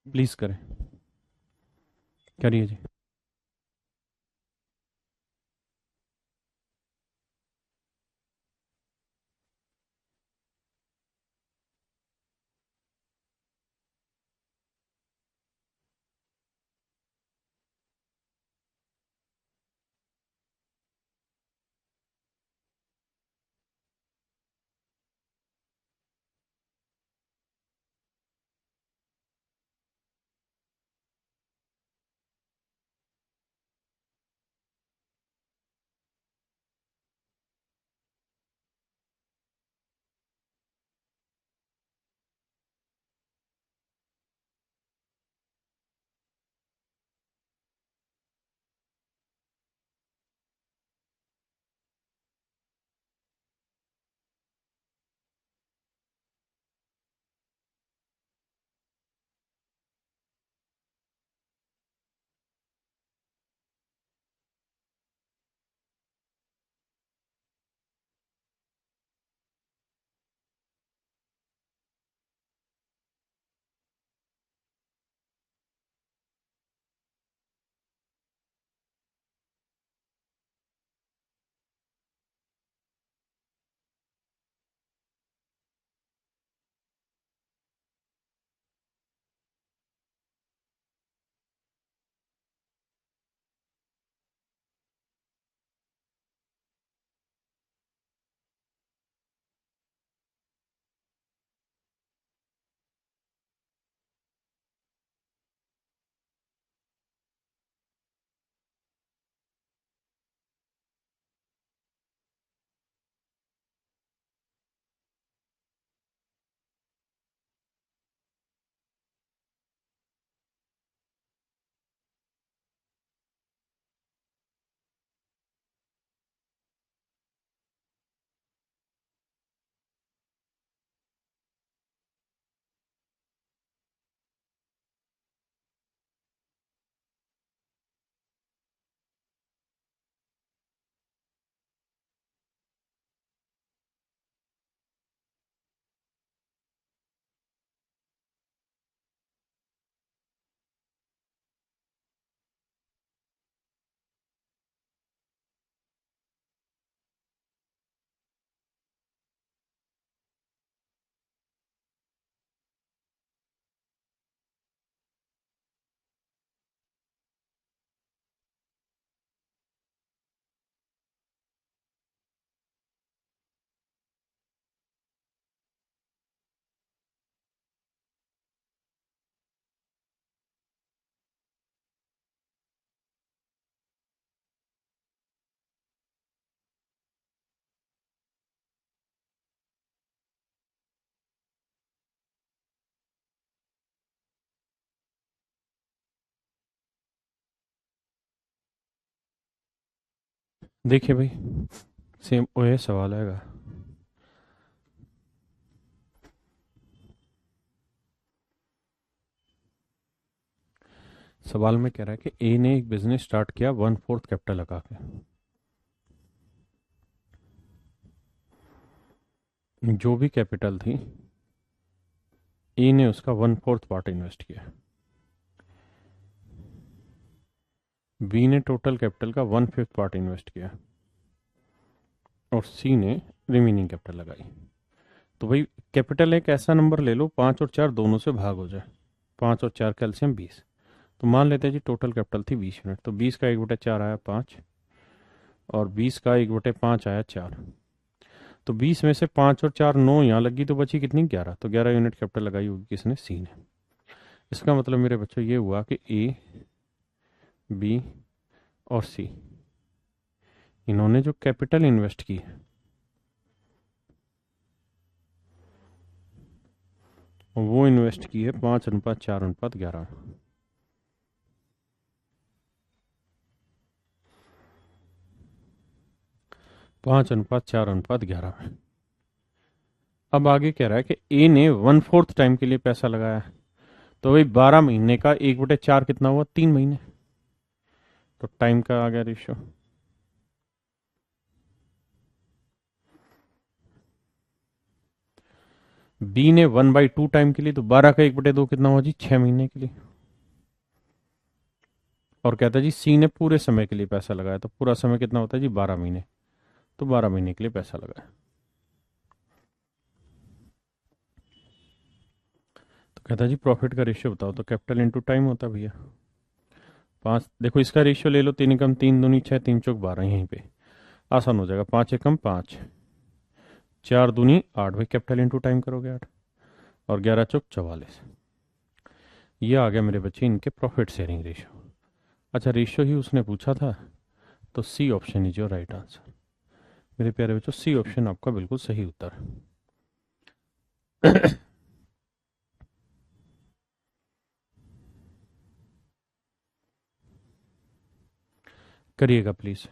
प्लीज करें, करिए जी। देखिए भाई, सेम वही सवाल आएगा। सवाल में कह रहा है कि ए ने एक बिजनेस स्टार्ट किया 1/4 कैपिटल लगा के। जो भी कैपिटल थी, ए ने उसका 1/4 पार्ट इन्वेस्ट किया। बी ने टोटल कैपिटल का 1/5 पार्ट इन्वेस्ट किया और सी ने रिमेनिंग कैपिटल लगाई। तो भाई कैपिटल एक ऐसा नंबर ले लो 5 और 4 दोनों से भाग हो जाए। 5 और 4 कैल्शियम 20। तो मान लेते हैं जी टोटल कैपिटल थी 20 यूनिट, तो 20 का 1/4 आया 5 और 20 का 1/5 आया 4। तो 20 में से 5 और 4 9 यहाँ लगी तो बची कितनी 11। तो 11 यूनिट कैपिटल लगाई होगी किसने, सी ने। इसका मतलब मेरे बच्चों ये हुआ कि ए, बी और सी, इन्होंने जो कैपिटल इन्वेस्ट की वो इन्वेस्ट की है 5:4:11। 5:4:11 में। अब आगे कह रहा है कि ए ने 1/4 टाइम के लिए पैसा लगाया है। तो भाई 12 महीने का 1/4 कितना हुआ, 3 महीने। तो टाइम का आ गया रेशियो। बी ने 1/2 टाइम के लिए, तो 12 का 1/2 कितना हुआ जी, 6 महीने के लिए। और कहता है जी सी ने पूरे समय के लिए पैसा लगाया, तो पूरा समय कितना होता है जी, 12 महीने। तो 12 महीने के लिए पैसा लगाया। तो कहता है जी प्रॉफिट का रेशियो बताओ। तो कैपिटल इंटू टाइम होता है भैया। 5, देखो इसका रेशियो ले लो, 3 एकम 3 दूनी 6, 3 चौक 12, यहीं पे आसान हो जाएगा। 5 एकम 5, 4 दूनी 8, भाई कैपिटल इंटू टाइम करोगे 8, और 11 चौक 44। ये आ गया मेरे बच्चे इनके प्रॉफिट शेयरिंग रेशियो। अच्छा, रेशियो ही उसने पूछा था, तो C option is your right answer. मेरे प्यारे बच्चों, सी ऑप्शन आपका बिल्कुल सही उत्तर है। करिएगा प्लीज।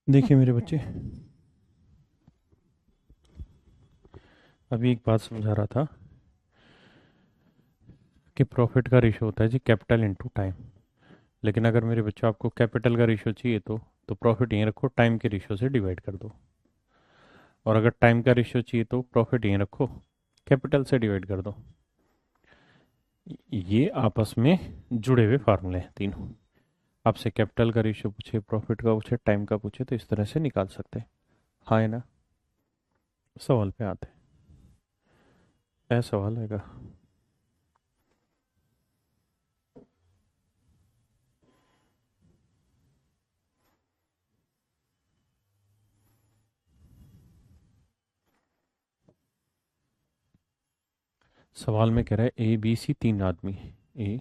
देखिए मेरे बच्चे, अभी एक बात समझा रहा था कि प्रॉफिट का रेशियो होता है जी कैपिटल इनटू टाइम। लेकिन अगर मेरे बच्चों आपको कैपिटल का रेशियो चाहिए तो प्रॉफिट यहीं रखो, टाइम के रेशियो से डिवाइड कर दो। और अगर टाइम का रेशियो चाहिए तो प्रॉफिट यहीं रखो, कैपिटल से डिवाइड कर दो। ये आपस में जुड़े हुए फार्मूले हैं तीनों। आपसे कैपिटल का रेशियो पूछे, प्रॉफिट का पूछे, टाइम का पूछे, तो इस तरह से निकाल सकते हैं। हाँ है ना। सवाल पे आते हैं। ऐसा सवाल आएगा। सवाल में कह रहा है ए बी सी तीन आदमी, ए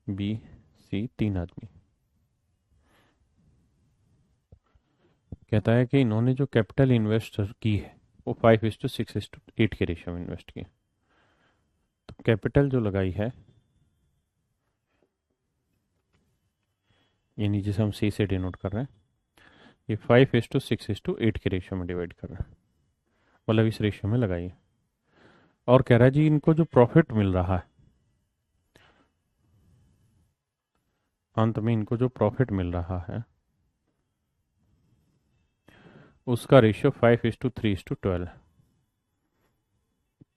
बी सी तीन आदमी, कहता है कि इन्होंने जो कैपिटल इन्वेस्ट की है वो 5:6:8 के रेशियो में इन्वेस्ट की है। तो कैपिटल जो लगाई है, यानी जिसे हम सी से डिनोट कर रहे हैं, ये 5:6:8 के रेशियो में डिवाइड कर रहे हैं, मतलब इस रेशियो में लगाई है। और कह रहा है जी इनको जो प्रॉफिट मिल रहा है, अंत में इनको जो प्रॉफिट मिल रहा है उसका रेशियो 5:3:12 है,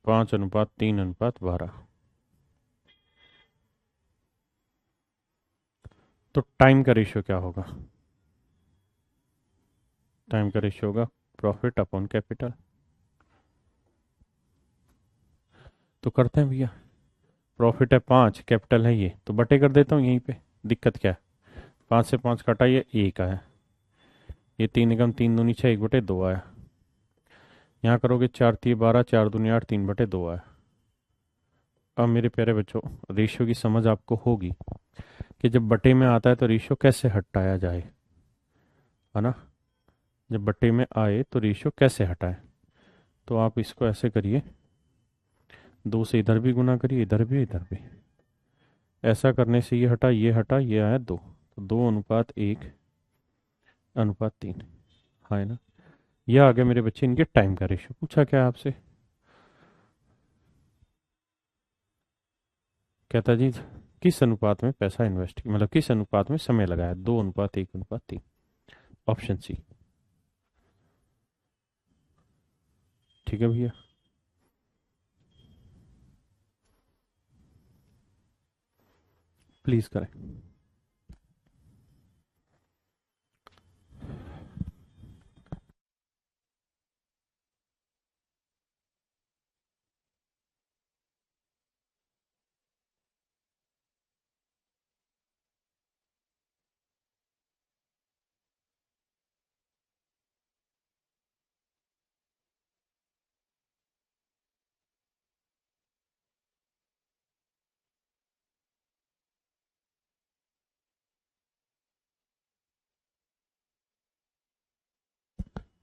5:3:12। तो टाइम का रेशियो क्या होगा? टाइम का रेशियो होगा प्रॉफिट अपॉन कैपिटल। तो करते हैं भैया, प्रॉफिट है 5, कैपिटल है ये, तो बटे कर देता हूँ यहीं पे। दिक्कत क्या है, 5 से 5 काटा, ये ए का है, ये 3 एकम 3 दूनी 6, 1/2 आया। यहाँ करोगे 4 3 12, 4 दूनी 8, 3/2 आया। अब मेरे प्यारे बच्चों, रेशियो की समझ आपको होगी कि जब बटे में आता है तो रेशियो कैसे हटाया जाए, है ना। जब बटे में आए तो रेशियो कैसे हटाए, तो आप इसको ऐसे करिए, 2 से इधर भी गुना करिए, इधर भी इधर भी। ऐसा करने से ये हटा, ये हटा, ये आया 2, तो 2:1:3। हाँ है ना। ये आ गया मेरे बच्चे इनके टाइम का रेशियो। पूछा क्या आपसे, कहता जी किस अनुपात में पैसा इन्वेस्ट, मतलब किस अनुपात में समय लगाया, 2:1:3। Option C. ठीक है भैया, प्लीज करें।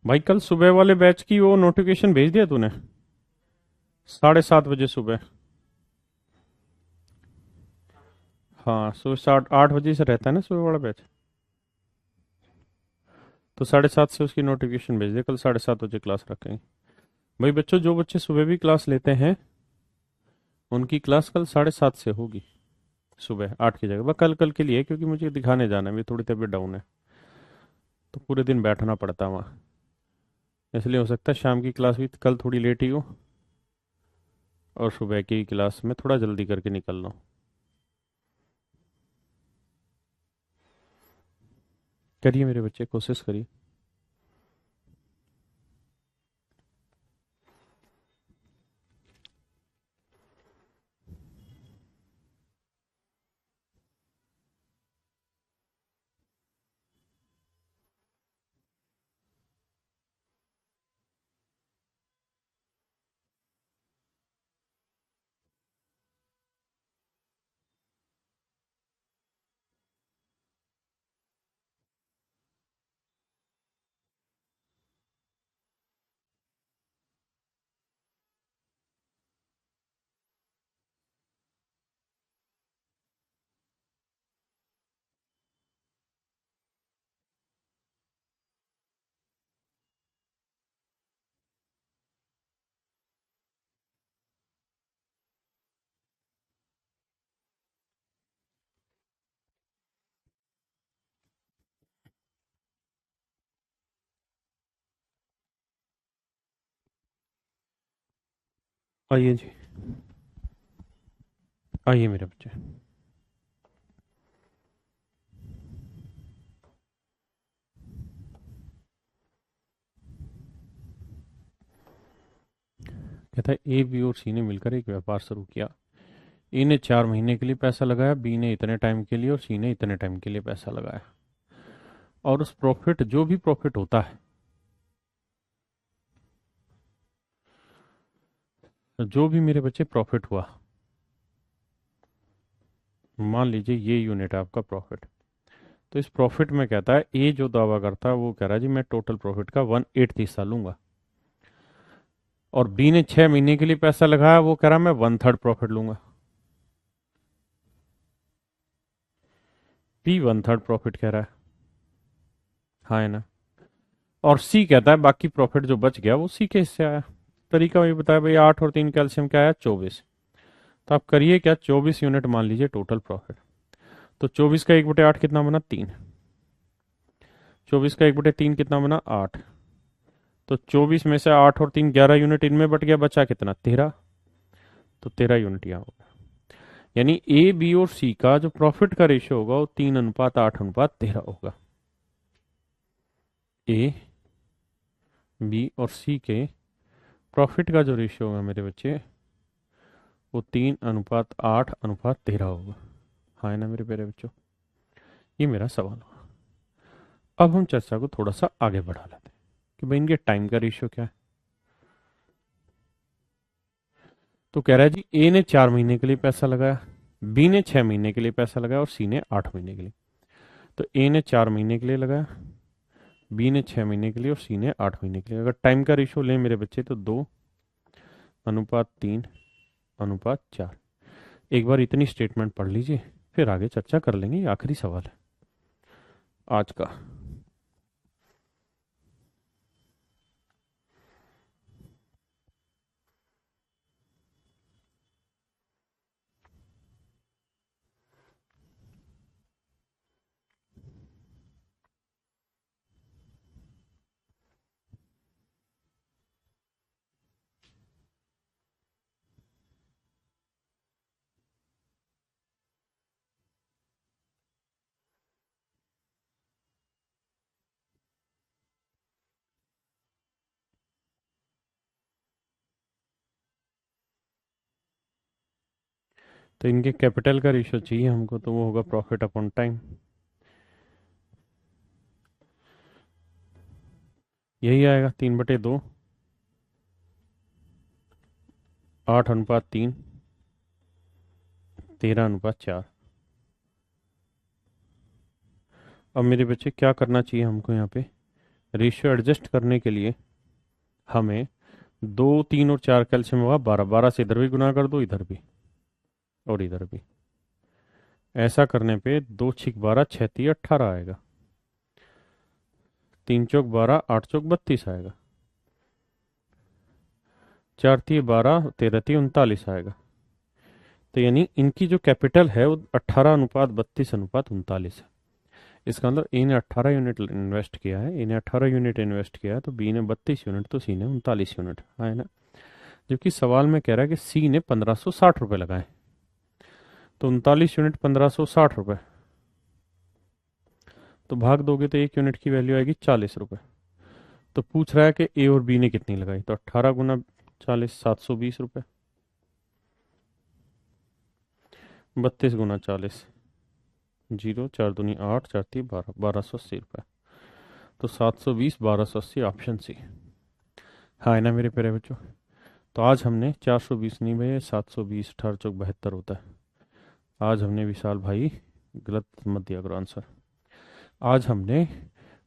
भाई कल सुबह वाले बैच की वो नोटिफिकेशन भेज दिया तूने, 7:30 बजे सुबह। हाँ सुबह 8 बजे से रहता है ना सुबह वाला बैच, तो 7:30 से उसकी नोटिफिकेशन भेज दे, कल 7:30 बजे क्लास रखेंगे। भाई बच्चों, जो बच्चे सुबह भी क्लास लेते हैं उनकी क्लास कल 7:30 से होगी, सुबह 8 की जगह। बस कल कल के लिए, क्योंकि मुझे दिखाने जाना है, मेरी थोड़ी तबीयत डाउन है, तो पूरे दिन बैठना पड़ता है वहाँ, इसलिए हो सकता है शाम की क्लास भी कल थोड़ी लेट ही हो और सुबह की क्लास में थोड़ा जल्दी करके निकल रहा हूँ। करिए मेरे बच्चे, कोशिश करिए। आइए जी, आइए मेरे बच्चे। कहता है ए बी और सी ने मिलकर एक व्यापार शुरू किया। ए ने 4 महीने के लिए पैसा लगाया, बी ने इतने टाइम के लिए और सी ने इतने टाइम के लिए पैसा लगाया। और उस प्रॉफिट, जो भी प्रॉफिट होता है, जो भी मेरे बच्चे प्रॉफिट हुआ, मान लीजिए ये यूनिट है आपका प्रॉफिट, तो इस प्रॉफिट में कहता है ए जो दावा करता है वो कह रहा है जी मैं टोटल प्रॉफिट का 1/8 हिस्सा लूंगा, और बी ने 6 महीने के लिए पैसा लगाया, वो कह रहा है मैं 1/3 प्रॉफिट लूंगा। बी 1/3 प्रॉफिट कह रहा है, हाँ है ना। और सी कहता है बाकी प्रॉफिट जो बच गया वो सी के हिस्से आया। तरीका वही बताया भाई, 8 और 3 कैल्शियम क्या आया, 24। तो आप करिए क्या, 24 यूनिट मान लीजिए टोटल प्रॉफिट। तो 24 का 1/8 कितना बना, 3। 24 का 1/3 कितना बना, 8। तो 24 में से 8 और 3 11 यूनिट इनमें बट गया, बचा कितना, 13। तो 13 यूनिट यहाँ होगा। यानी ए बी और सी का जो प्रॉफिट का रेशियो होगा वो 3:8:13 होगा। ए बी और सी के प्रॉफिट का जो रेशियो होगा मेरे बच्चे, वो 3:8:13 होगा। हाँ है ना मेरे प्यारे बच्चों, ये मेरा सवाल होगा। अब हम चर्चा को थोड़ा सा आगे बढ़ा लेते हैं कि भाई इनके टाइम का रेशियो क्या है। तो कह रहा है जी ए ने 4 महीने के लिए पैसा लगाया, बी ने 6 महीने के लिए पैसा लगाया और सी ने 8 महीने के लिए। तो ए ने 4 महीने के लिए लगाया, बी ने 6 महीने के लिए और सी ने 8 महीने के लिए। अगर टाइम का रेशियो लें मेरे बच्चे तो 2:3:4। एक बार इतनी स्टेटमेंट पढ़ लीजिए, फिर आगे चर्चा कर लेंगे। ये आखिरी सवाल है आज का। तो इनके कैपिटल का रेशियो चाहिए हमको, तो वो होगा प्रॉफिट अपॉन टाइम। यही आएगा 3/2, 8:3, 13:4। अब मेरे बच्चे क्या करना चाहिए हमको, यहाँ पे रेशियो एडजस्ट करने के लिए हमें 2, 3 और 4 कैल्शियम होगा 12, 12 से इधर भी गुना कर दो, इधर भी और इधर भी। ऐसा करने पे 2×6 = 12, 6×3 = 18 आएगा, 3×4 = 12, 8×4 = 32 आएगा, 4×3 = 12, 13×3 = 39 आएगा। तो यानी इनकी जो कैपिटल है वो 18:32:39 है। इसका मतलब ए ने 18 यूनिट इन्वेस्ट किया है, ए ने 18 यूनिट इन्वेस्ट किया है, तो बी ने 32 यूनिट, तो सी ने 39 यूनिट, है ना। जबकि सवाल में कह रहा है कि सी ने 1560 रुपये लगाए, तो 39 यूनिट 1560 रुपये, तो भाग दोगे तो 1 यूनिट की वैल्यू आएगी 40 रुपये। तो पूछ रहा है कि ए और बी ने कितनी लगाई, तो 18×40 720 रुपये, 32×40 0, 4×2 = 8, 4×3 = 12, 1280 रुपये। तो 720, 1280, ऑप्शन सी। हाँ है ना मेरे प्यारे बच्चों। तो आज हमने 420 नहीं भैया, 720, 18×4 = 72 होता है। आज हमने विशाल भाई गलत मत दिया करो आंसर। आज हमने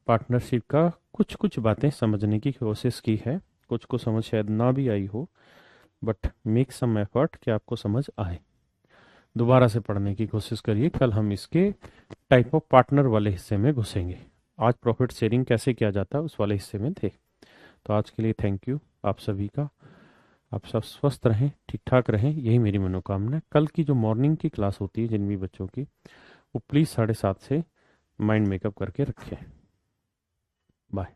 पार्टनरशिप का कुछ कुछ बातें समझने की कोशिश की है, कुछ को समझ शायद ना भी आई हो, बट मेक सम एफर्ट कि आपको समझ आए। दोबारा से पढ़ने की कोशिश करिए, कल हम इसके टाइप ऑफ पार्टनर वाले हिस्से में घुसेंगे। आज प्रॉफिट शेयरिंग कैसे किया जाता है उस वाले हिस्से में थे। तो आज के लिए थैंक यू आप सभी का। आप सब स्वस्थ रहें, ठीक ठाक रहें, यही मेरी मनोकामना है। कल की जो मॉर्निंग की क्लास होती है जिन भी बच्चों की, वो प्लीज़ 7:30 से माइंड मेकअप करके रखें। बाय।